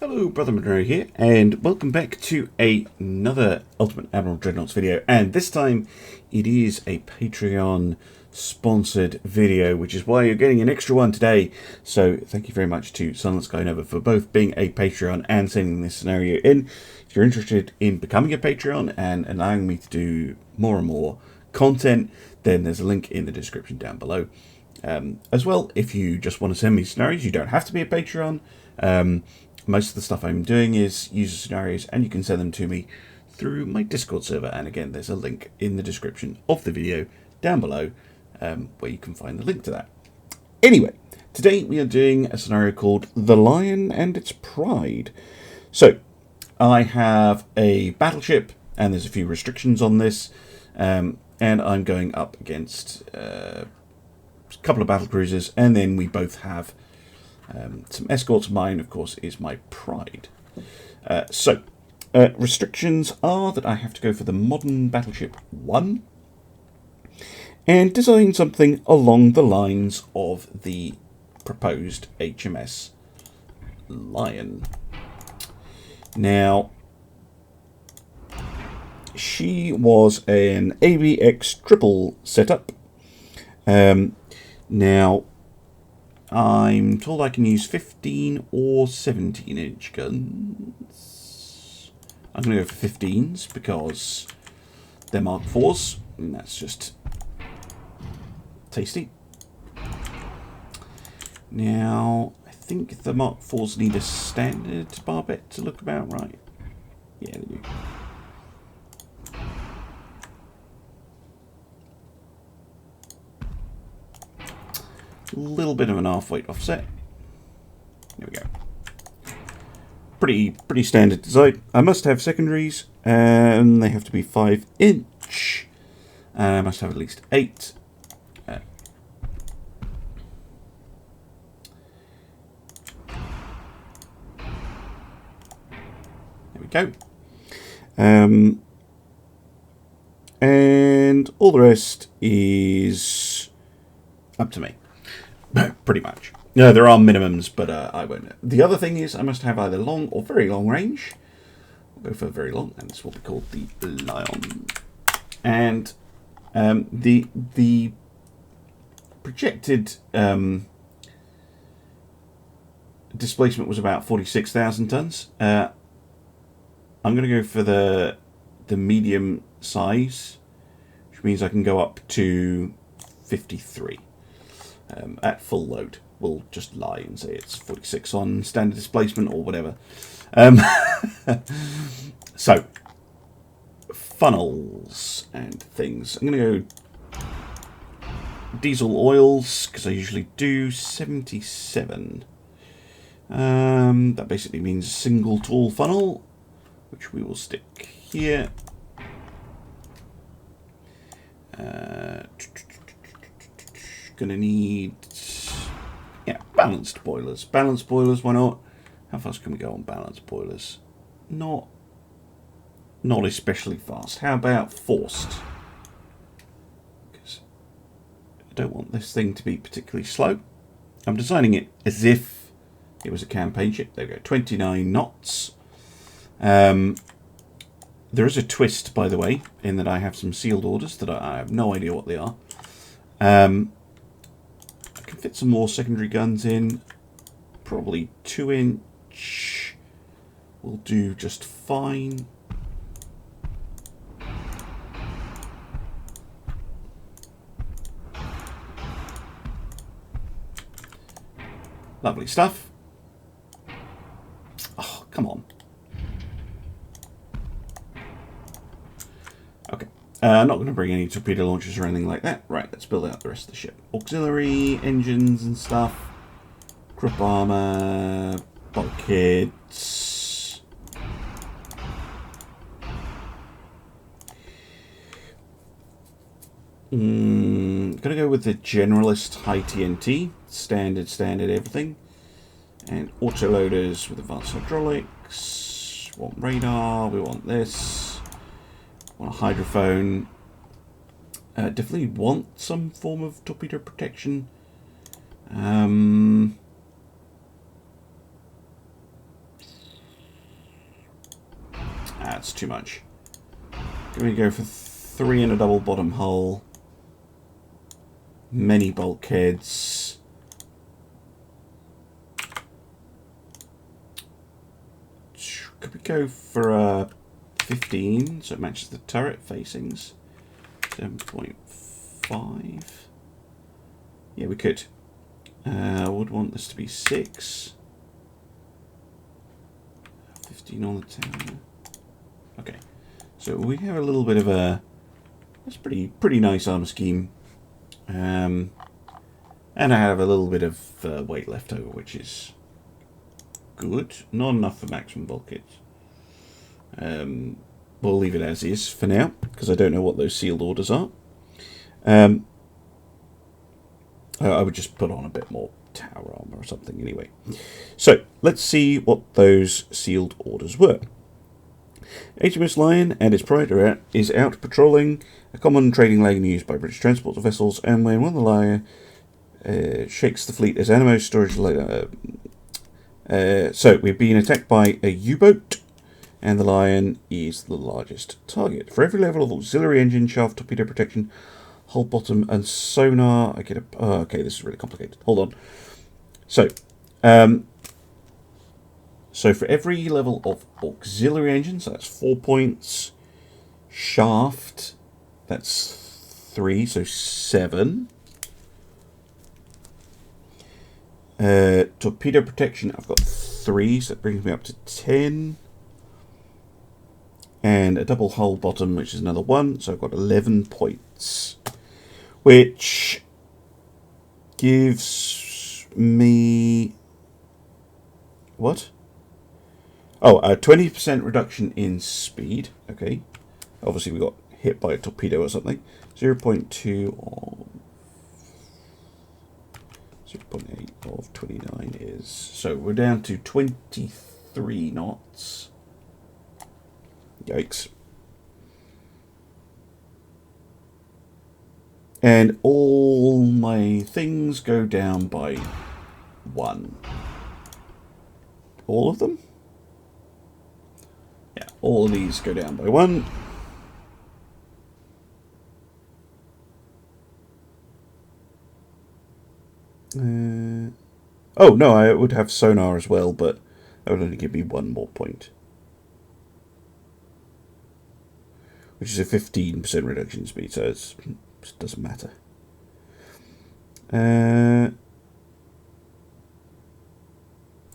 Hello, Brother Bruner here, and welcome back to another Ultimate Admiral Dreadnoughts video. And this time, it is a Patreon-sponsored video, which is why you're getting an extra one today. So, thank you very much to Sunless for both being a Patreon and sending this scenario in. If you're interested in becoming a Patreon and allowing me to do more and more content, then there's a link in the description down below. As well, if you just want to send me scenarios, you don't have to be a Patreon. Most of the stuff I'm doing is user scenarios, and you can send them to me through my Discord server. And again, there's a link in the description of the video down below where you can find the link to that. Anyway, today we are doing a scenario called The Lion and Its Pride. So, I have a battleship, and there's a few restrictions on this, and I'm going up against a couple of battle cruisers, and then we both have some escorts. Mine, of course, is my pride. Restrictions are that I have to go for the modern battleship 1 and design something along the lines of the proposed HMS Lion. Now, she was an ABX triple setup. Now, I'm told I can use 15 or 17-inch guns. I'm going to go for 15s because they're Mark IVs, and that's just tasty. Now, I think the Mark IVs need a standard barbette to look about right. Yeah, they do. Little bit of an half weight offset. There we go. Pretty standard design. I must have secondaries, and they have to be 5-inch. And I must have at least 8. There we go. And all the rest is up to me. Pretty much. No, there are minimums, but I won't. The other thing is I must have either long or very long range. We'll go for very long, and this will be called the Lion. And the projected displacement was about 46,000 tons. I'm going to go for the medium size, which means I can go up to 53. At full load. We'll just lie and say it's 46 on standard displacement or whatever. So, funnels and things. I'm going to go diesel oils, because I usually do 77. That basically means a single tall funnel, which we will stick here. Gonna need, yeah, balanced boilers. Balanced boilers, why not? How fast can we go on balanced boilers? Not especially fast. How about forced? Because I don't want this thing to be particularly slow. I'm designing it as if it was a campaign ship. There we go, 29 knots. There is a twist, by the way, in that I have some sealed orders that I have no idea what they are. Fit some more secondary guns in. Probably 2-inch will do just fine. Lovely stuff. Oh, come on. Okay. I'm not going to bring any torpedo launchers or anything like that. Right, let's build out the rest of the ship. Auxiliary engines and stuff. Krupp armor. Bulkheads. Gonna go with the generalist high TNT. Standard everything. And autoloaders with advanced hydraulics. Want radar. We want this. Want a hydrophone. Definitely want some form of torpedo protection. That's too much. Can we go for 3 in a double bottom hull? Many bulkheads. Could we go for 15 so it matches the turret facings? 7.5. Yeah, we could. I would want this to be 6. 15 on the tower. Okay, so we have a little bit of a... That's pretty nice armor scheme. And I have a little bit of weight left over, which is good. Not enough for maximum bulkheads. We'll leave it as is for now, because I don't know what those sealed orders are. I would just put on a bit more tower armor or something anyway. So, let's see what those sealed orders were. HMS Lion and its prior is out patrolling a common trading lane used by British transport vessels, and when one of the Lion shakes the fleet as ammo storage. So we've been attacked by a U-boat, and the Lion is the largest target. For every level of auxiliary engine, shaft, torpedo protection, hull bottom, and sonar, I get a... Oh, okay, this is really complicated. Hold on. So for every level of auxiliary engine, so that's 4 points. Shaft, that's 3, so 7. Torpedo protection, I've got 3, so that brings me up to 10. And a double hull bottom, which is another 1, so I've got 11 points. Which gives me... What? Oh, a 20% reduction in speed. Okay. Obviously, we got hit by a torpedo or something. 0.2 of 0.8 of 29 is... So we're down to 23 knots. Yikes. And all my things go down by 1. All of them? Yeah, all of these go down by 1. Oh, no, I would have sonar as well, but that would only give me 1 more point. Which is a 15% reduction in speed, so it doesn't matter.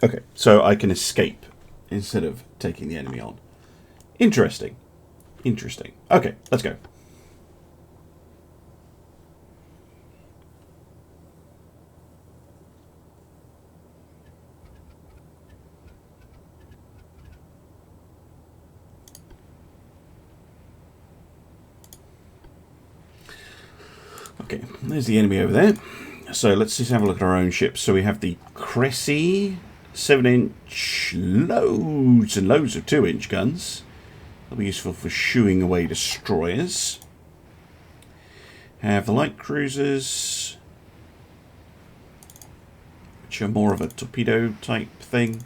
Okay, so I can escape instead of taking the enemy on. Interesting. Interesting. Okay, let's go. Okay, there's the enemy over there. So let's just have a look at our own ships. So we have the Cressy, 7-inch, loads and loads of 2-inch guns. They'll be useful for shooing away destroyers. Have the light cruisers, which are more of a torpedo type thing.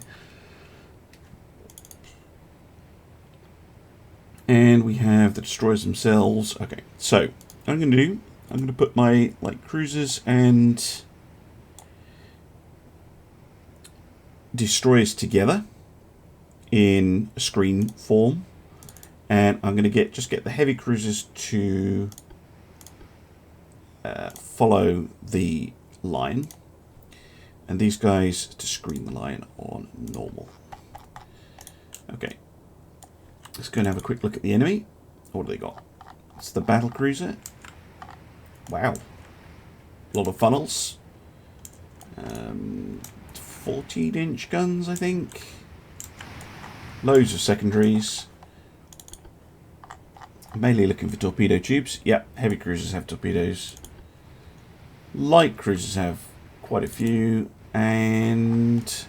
And we have the destroyers themselves. Okay, so I'm going to put my light cruisers and destroyers together in a screen form, and I'm going to just get the heavy cruisers to follow the line, and these guys to screen the line on normal. Okay, let's go and have a quick look at the enemy. What do they got? It's the battle cruiser. Wow, a lot of funnels. 14-inch guns, I think. Loads of secondaries. Mainly looking for torpedo tubes. Yep, heavy cruisers have torpedoes. Light cruisers have quite a few, and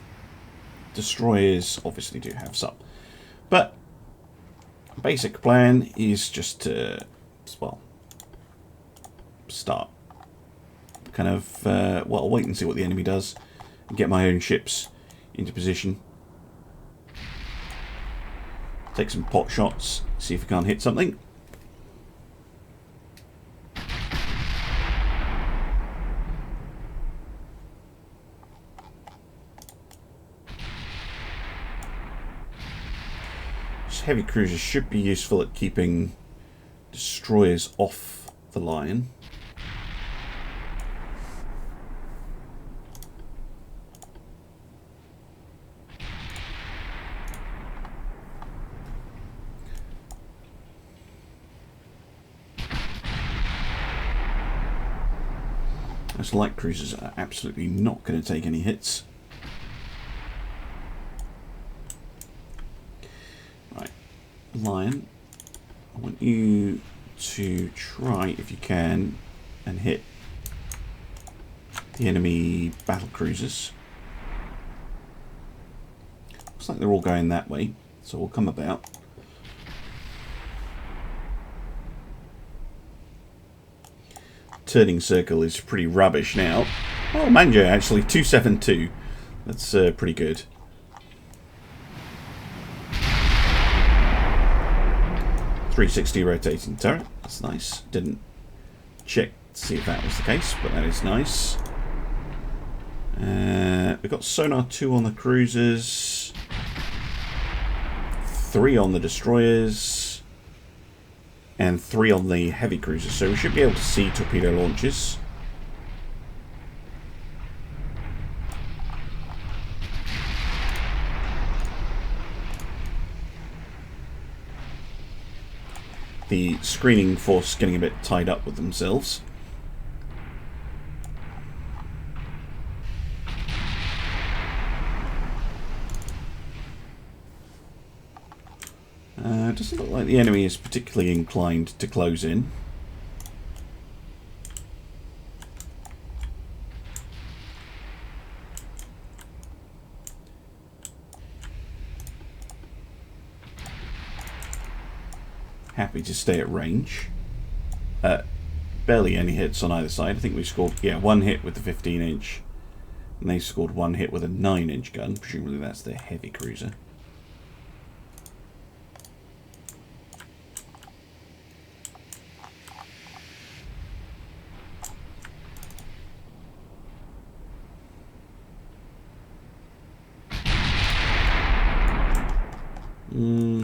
destroyers obviously do have some. But basic plan is just to, well, start kind of well, I'll wait and see what the enemy does and get my own ships into position. Take some pot shots, see if we can't hit something. Heavy cruisers should be useful at keeping destroyers off the Lion. Those light cruisers are absolutely not going to take any hits. Lion, I want you to try, if you can, and hit the enemy battle cruisers. Looks like they're all going that way, so we'll come about. Turning circle is pretty rubbish now. Oh, Manjo, actually, 272. That's pretty good. .360 rotating turret, that's nice. Didn't check to see if that was the case, but that is nice. We've got sonar 2 on the cruisers, 3 on the destroyers, and 3 on the heavy cruisers, so we should be able to see torpedo launches. The screening force getting a bit tied up with themselves. Doesn't look like the enemy is particularly inclined to close in. Happy to stay at range. Barely any hits on either side. I think we scored, yeah, 1 hit with the 15-inch. And they scored 1 hit with a 9-inch gun. Presumably that's their heavy cruiser.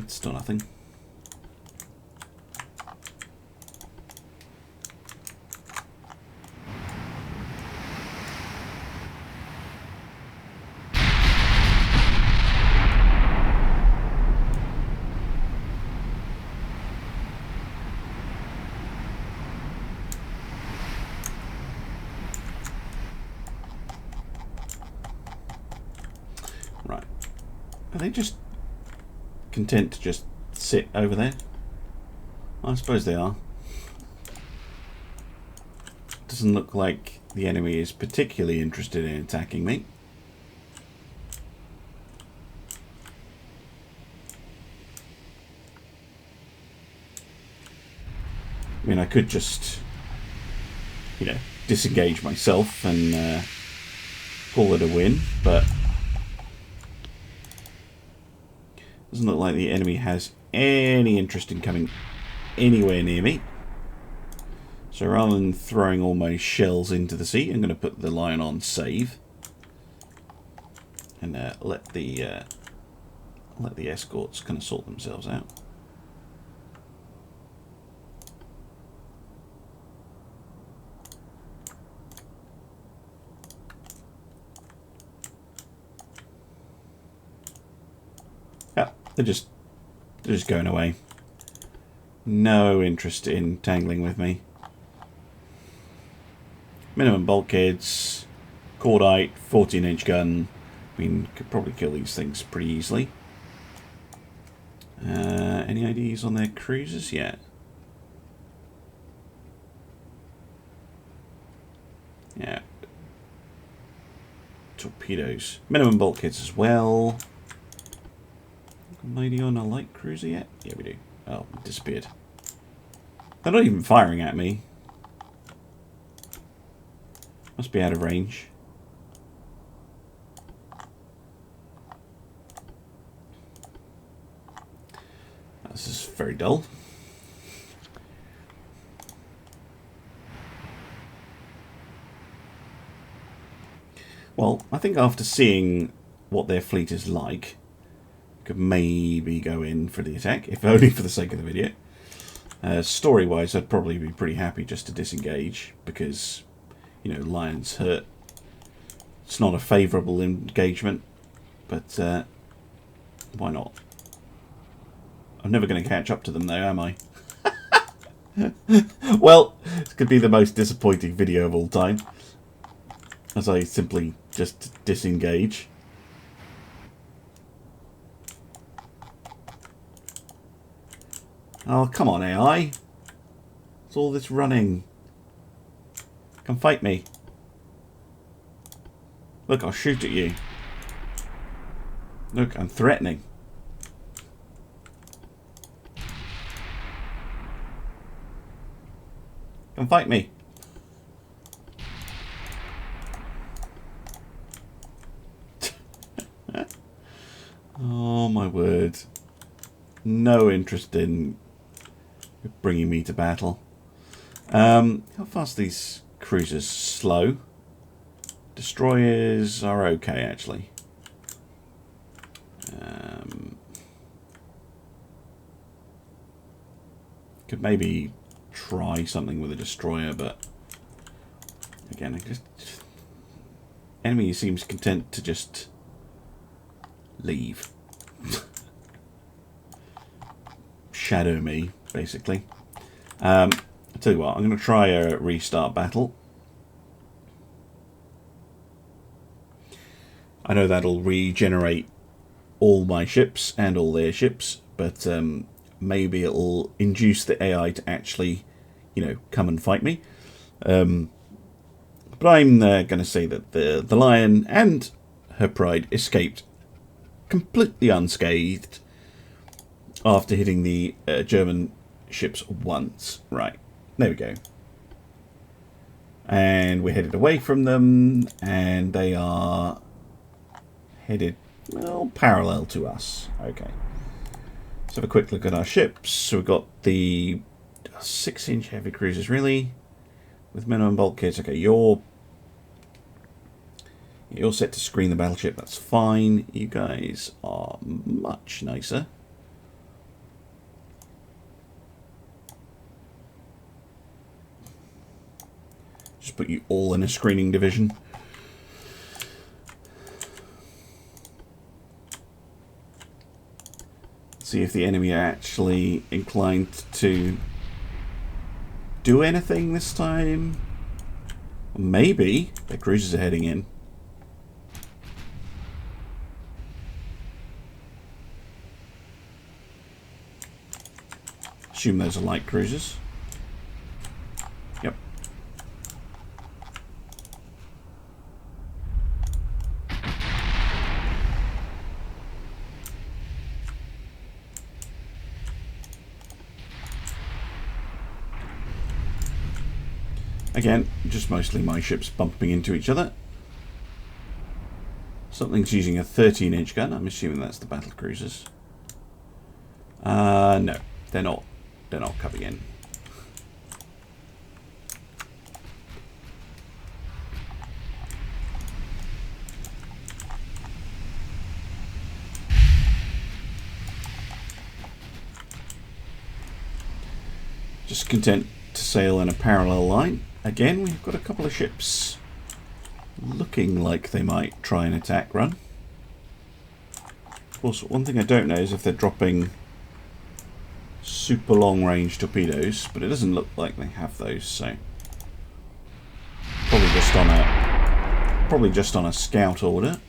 Still nothing. Right. Are they just content to just sit over there? I suppose they are. Doesn't look like the enemy is particularly interested in attacking me. I mean, I could just, you know, disengage myself and call it a win, but doesn't look like the enemy has any interest in coming anywhere near me. So rather than throwing all my shells into the sea, I'm going to put the Lion on save and let the escorts kind of sort themselves out. They're just going away. No interest in tangling with me. Minimum bulkheads, cordite, 14-inch gun. I mean, could probably kill these things pretty easily. Any IDs on their cruisers yet? Yeah. Torpedoes. Minimum bulkheads as well. Maybe on a light cruiser yet? Yeah, we do. Oh, it disappeared. They're not even firing at me. Must be out of range. This is very dull. Well, I think after seeing what their fleet is like, I could maybe go in for the attack, if only for the sake of the video. Story-wise, I'd probably be pretty happy just to disengage, because, you know, lions hurt. It's not a favourable engagement, but why not? I'm never going to catch up to them, though, am I? Well, this could be the most disappointing video of all time, as I simply just disengage. Oh, come on, AI. What's all this running? Come fight me. Look, I'll shoot at you. Look, I'm threatening. Come fight me. Oh my word. No interest in bringing me to battle. How fast are these cruisers? Slow. Destroyers are okay, actually. Could maybe try something with a destroyer, but again, enemy seems content to just leave. Shadow me, basically. I'll tell you what, I'm going to try a restart battle. I know that'll regenerate all my ships and all their ships, but maybe it'll induce the AI to actually, you know, come and fight me. But I'm going to say that the lion and her pride escaped completely unscathed after hitting the German ships once. Right, there we go. And we're headed away from them, and they are headed, well, parallel to us. Okay. Let's have a quick look at our ships. So we've got the 6-inch heavy cruisers, really, with minimum bulkheads. Okay, you're set to screen the battleship. That's fine. You guys are much nicer. Just put you all in a screening division. See if the enemy are actually inclined to do anything this time. Maybe their cruisers are heading in. Assume those are light cruisers. Yep. Again, just mostly my ships bumping into each other. Something's using a 13-inch gun. I'm assuming that's the battle cruisers. No, they're not. They're not coming in. Just content to sail in a parallel line. Again, we've got a couple of ships looking like they might try an attack run. Of course, one thing I don't know is if they're dropping super long range torpedoes, but it doesn't look like they have those, so probably just on a scout order.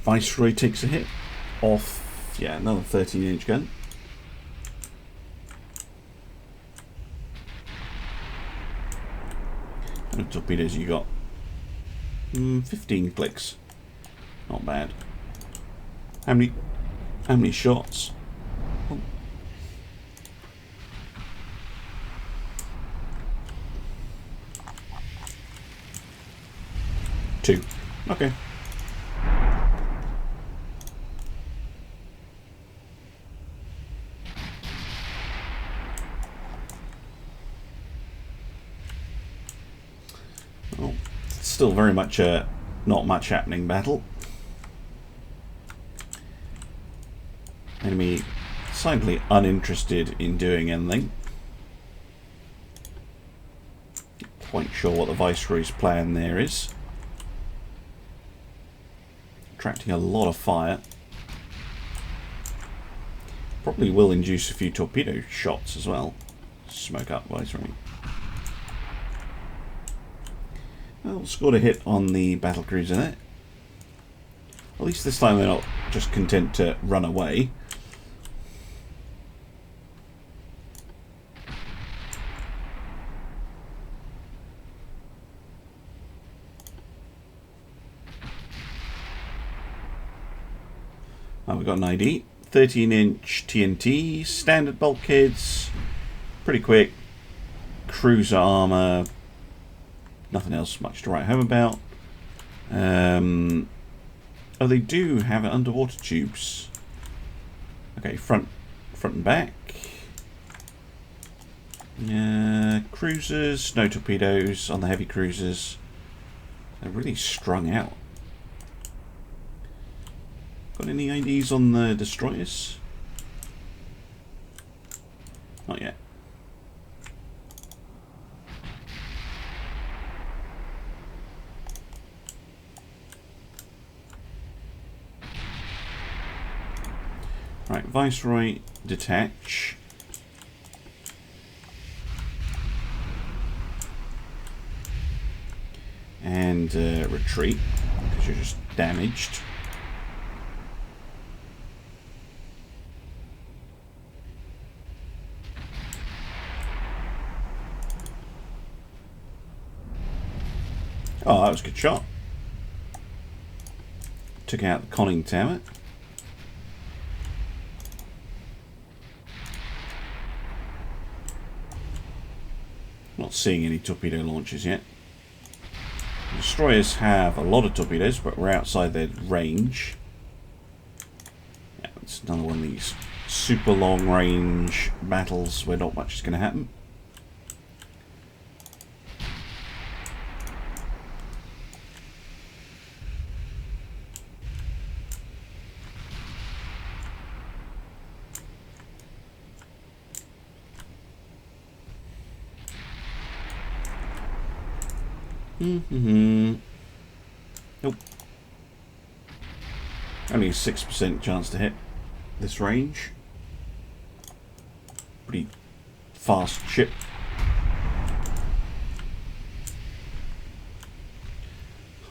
Viceroy takes a hit off, yeah, another 13-inch gun. How many torpedoes you got? 15 clicks. Not bad. How many shots? Oh. 2. Okay. Well, it's still very much a not much happening battle. Enemy slightly uninterested in doing anything. Not quite sure what the Viceroy's plan there is. Attracting a lot of fire. Probably will induce a few torpedo shots as well. Smoke up, Viceroy. Well, scored a hit on the battlecruiser there. At least this time they're not just content to run away. Oh, we've got an ID. 13-inch TNT, standard bulkheads, pretty quick. Cruiser armour. Nothing else much to write home about. Oh, they do have underwater tubes. Okay, front and back. Cruisers, no torpedoes on the heavy cruisers. They're really strung out. Got any IDs on the destroyers? Not yet. Right, Viceroy, detach. And retreat, because you're just damaged. Oh, that was a good shot. Took out the conning tower. Not seeing any torpedo launches yet. Destroyers have a lot of torpedoes, but we're outside their range. Yeah, it's another one of these super long range battles where not much is going to happen. Nope. Only a 6% chance to hit this range. Pretty fast ship.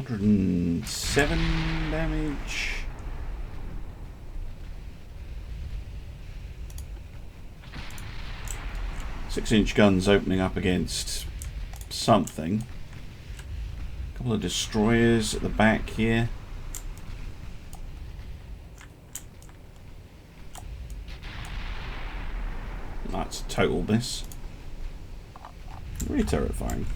$107 damage. Six-inch guns opening up against something. Couple of destroyers at the back here. That's a total miss. Really terrifying.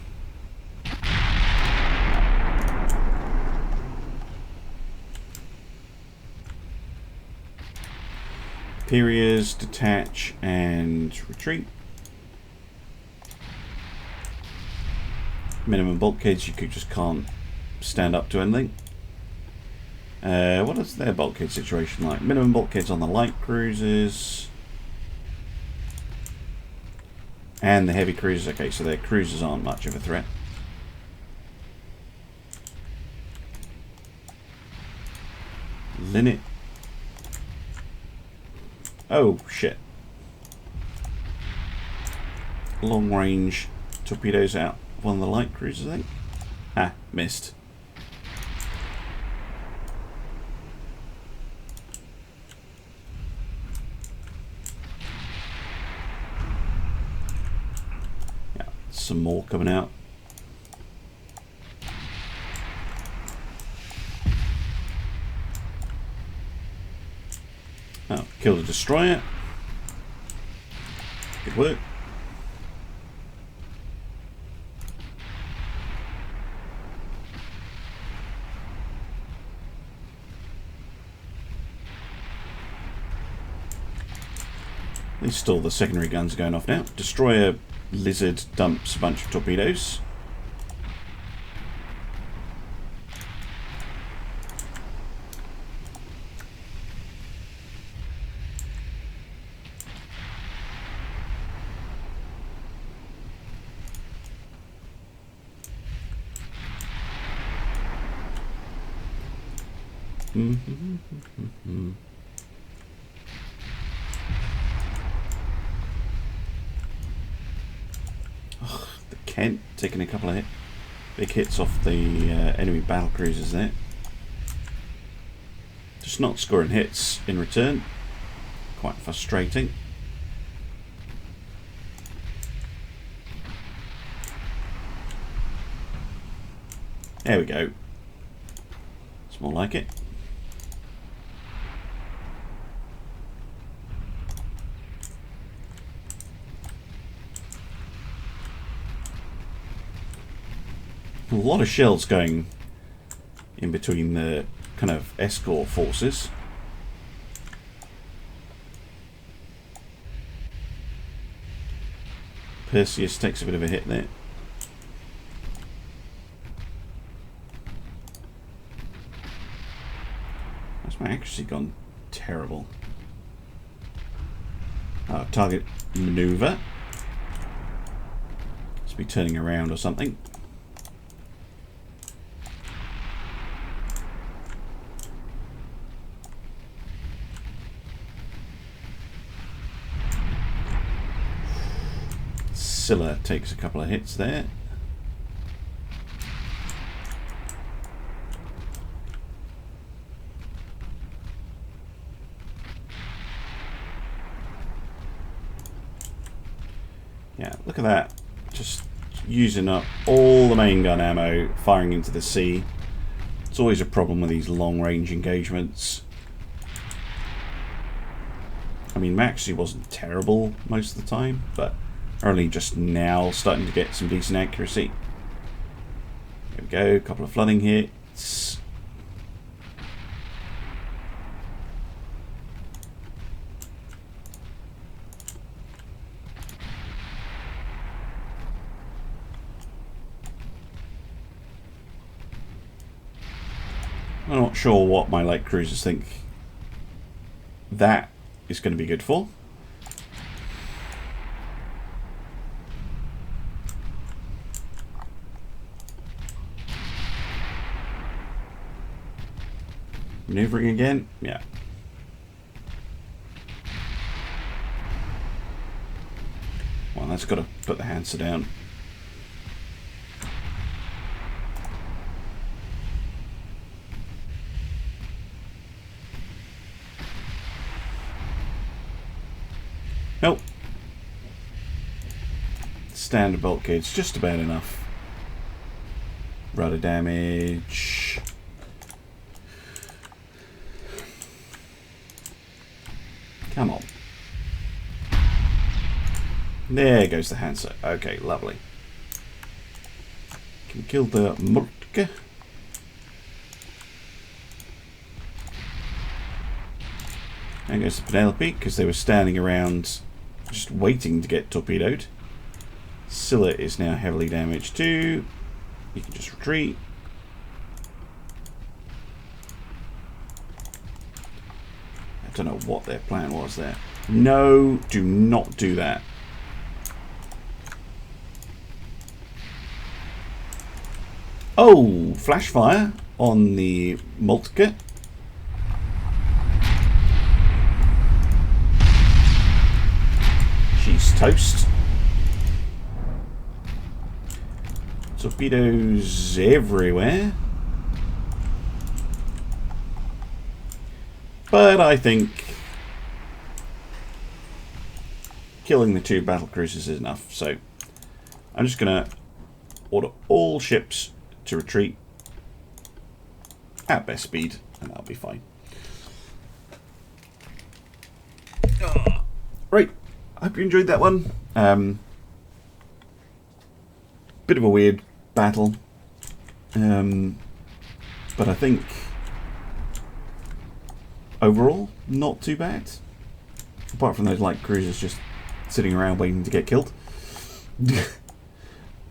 Superiors, detach and retreat. Minimum bulkheads, you just can't stand up to anything. What is their bulkhead situation like? Minimum bulkheads on the light cruisers. And the heavy cruisers. Okay, so their cruisers aren't much of a threat. Linnet. Oh, shit. Long range torpedoes out. One of the light cruisers, I think. Ah, missed. Yeah, some more coming out. Oh, killed a destroyer. Good work. at least all the secondary guns are going off now. Destroyer Lizard dumps a bunch of torpedoes. Oh, the Kent taking a couple of big hits off the enemy battle cruisers there. Just not scoring hits in return. Quite frustrating. There we go. It's more like it. A lot of shells going in between the kind of escort forces. Perseus takes a bit of a hit there. That's my accuracy gone terrible. Oh, target maneuver. Must be turning around or something. Scylla takes a couple of hits there. Yeah, look at that. Just using up all the main gun ammo, firing into the sea. It's always a problem with these long-range engagements. I mean, Maxi wasn't terrible most of the time, but only just now starting to get some decent accuracy. There we go, a couple of flooding hits. I'm not sure what my light cruisers think that is going to be good for. Maneuvering again? Yeah. Well, that's got to put the Hansa down. Nope. Standard bulkhead's just about enough. Rudder damage. Come on. There goes the Hansa. Okay, lovely. Can kill the Moltke. There goes the Penelope, because they were standing around just waiting to get torpedoed. Scylla is now heavily damaged too. You can just retreat. I don't know what their plan was there. No, do not do that. Oh, flash fire on the Moltke. She's toast. Torpedoes everywhere. But I think killing the two battle cruisers is enough. So I'm just going to order all ships to retreat at best speed, and that'll be fine. Right, I hope you enjoyed that one. Bit of a weird battle, but I think overall not too bad. apart from those light cruisers just sitting around waiting to get killed.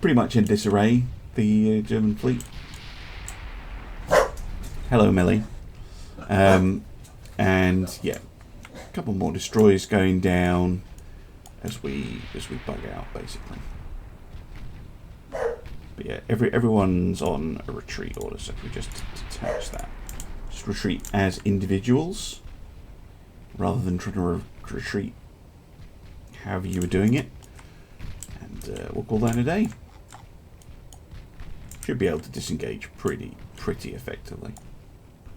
Pretty much in disarray, the German fleet. Hello, Millie. And yeah, a couple more destroyers going down as we bug out, basically. But yeah, everyone's on a retreat order, so if we just detach that, just retreat as individuals rather than trying to retreat however you were doing it, and we'll call that a day. Should be able to disengage pretty effectively.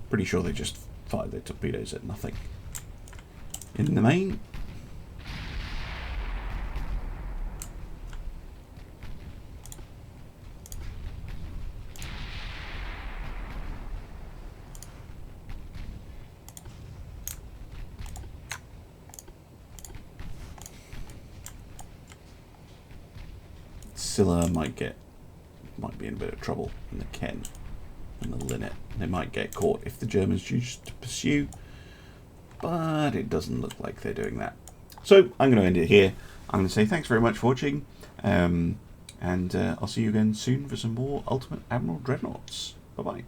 Pretty sure they just fired their torpedoes at nothing. In the main, Scylla might be in a bit of trouble, and the Ken and the Linnet. They might get caught if the Germans choose to pursue, but it doesn't look like they're doing that. So I'm going to end it here. I'm going to say thanks very much for watching, and I'll see you again soon for some more Ultimate Admiral Dreadnoughts. Bye bye.